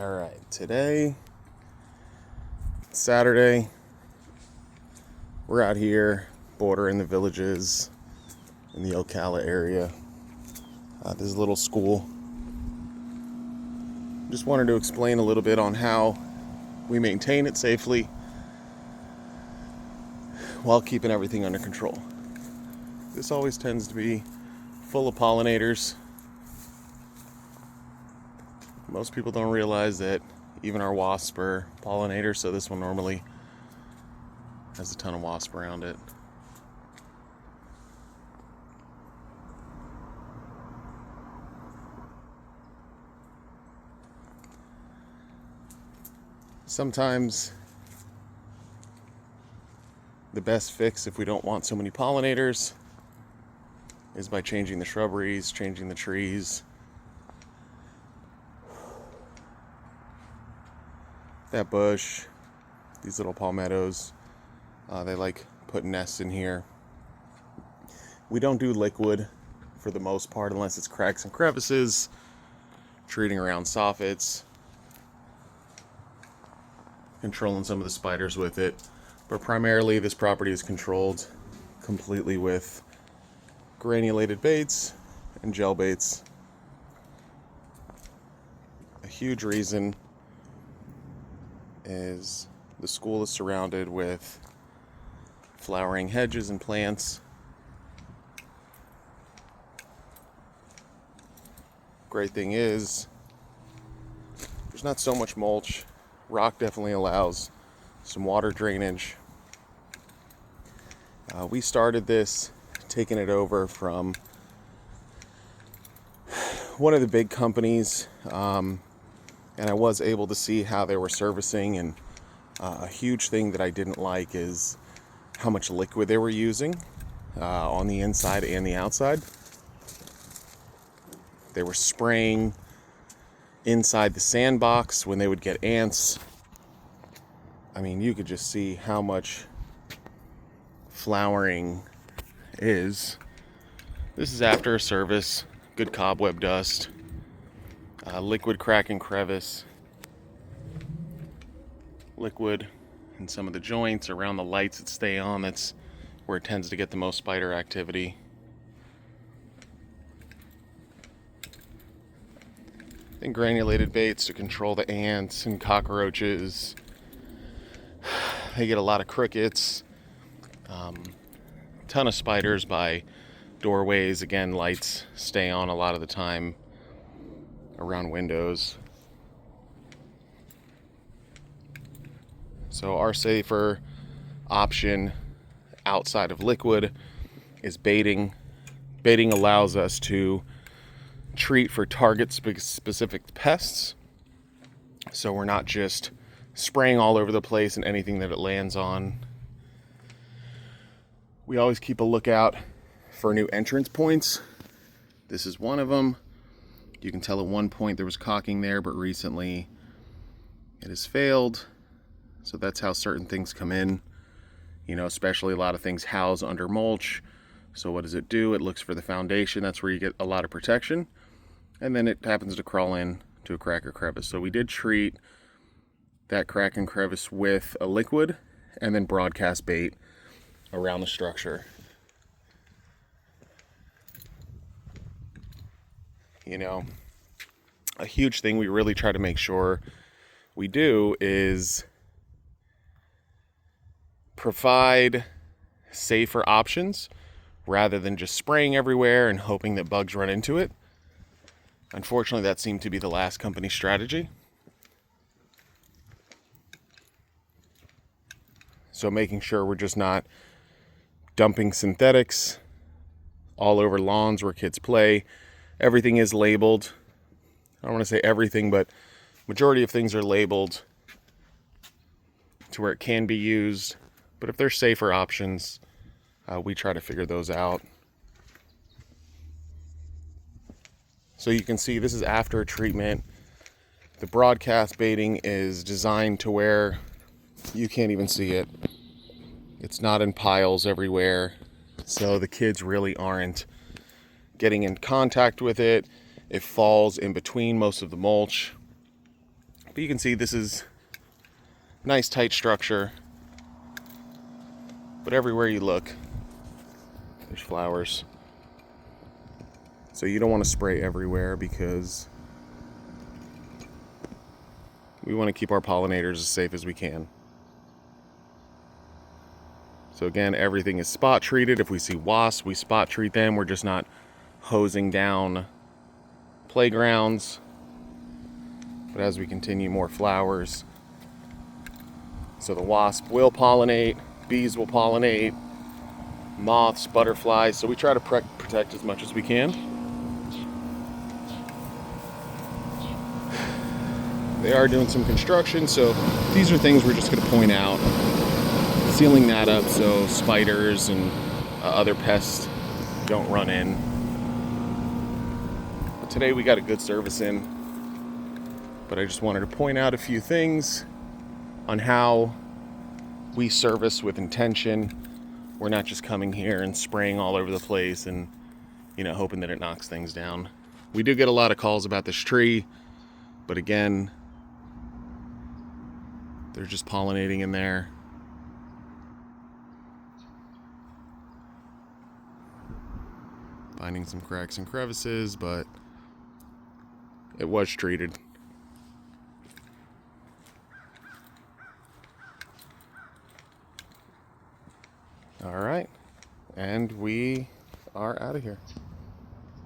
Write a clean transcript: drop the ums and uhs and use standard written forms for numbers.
All right, today, Saturday, we're out here bordering the villages in the Ocala area. This is a little school. Just wanted to explain a little bit on how we maintain it safely while keeping everything under control. This always tends to be full of pollinators. Most people don't realize that even our wasps are pollinators, so this one normally has a ton of wasps around it. Sometimes the best fix, if we don't want so many pollinators, is by changing the shrubberies, changing the trees. That bush, these little palmettos, they like put nests in here. We don't do liquid for the most part unless it's cracks and crevices, treating around soffits, controlling some of the spiders with it. But primarily this property is controlled completely with granulated baits and gel baits. A huge reason is the school is surrounded with flowering hedges and plants. Great thing is there's not so much mulch. Rock definitely allows some water drainage. We started this taking it over from one of the big companies, and I was able to see how they were servicing, and a huge thing that I didn't like is how much liquid they were using on the inside and the outside. They were spraying inside the sandbox when they would get ants. I mean, you could just see how much flowering is. This is after a service, good cobweb dust, liquid crack and crevice, liquid in some of the joints around the lights that stay on. That's where it tends to get the most spider activity. Then granulated baits to control the ants and cockroaches. They get a lot of crickets. Ton of spiders by doorways. Again, lights stay on a lot of the time around windows. So our safer option outside of liquid is baiting. Baiting allows us to treat for target specific pests. So we're not just spraying all over the place and anything that it lands on. We always keep a lookout for new entrance points. This is one of them. You can tell at one point there was caulking there, but recently it has failed. So that's how certain things come in. You know, especially a lot of things house under mulch. So what does it do? It looks for the foundation. That's where you get a lot of protection. And then it happens to crawl in to a crack or crevice. So we did treat that crack and crevice with a liquid and then broadcast bait around the structure. You know, a huge thing we really try to make sure we do is provide safer options rather than just spraying everywhere and hoping that bugs run into it. Unfortunately, that seemed to be the last company's strategy. So making sure we're just not dumping synthetics all over lawns where kids play. Everything is labeled. I don't want to say everything, but majority of things are labeled to where it can be used. But if there's safer options, we try to figure those out. So you can see this is after treatment. The broadcast baiting is designed to where you can't even see it. It's not in piles everywhere. So the kids really aren't getting in contact with it. It falls in between most of the mulch. But you can see this is nice tight structure. But everywhere you look, there's flowers. So you don't want to spray everywhere because we want to keep our pollinators as safe as we can. So again, everything is spot treated. If we see wasps, we spot treat them. We're just not hosing down playgrounds. But as we continue, more flowers. So the wasp will pollinate, bees will pollinate, moths, butterflies. So we try to protect as much as we can. They are doing some construction, so these are things we're just going to point out. Sealing that up so spiders and other pests don't run in. But today we got a good service in, but I just wanted to point out a few things on how we service with intention. We're not just coming here and spraying all over the place and, you know, hoping that it knocks things down. We do get a lot of calls about this tree, but again, they're just pollinating in there. Finding some cracks and crevices, but it was treated. All right, and we are out of here.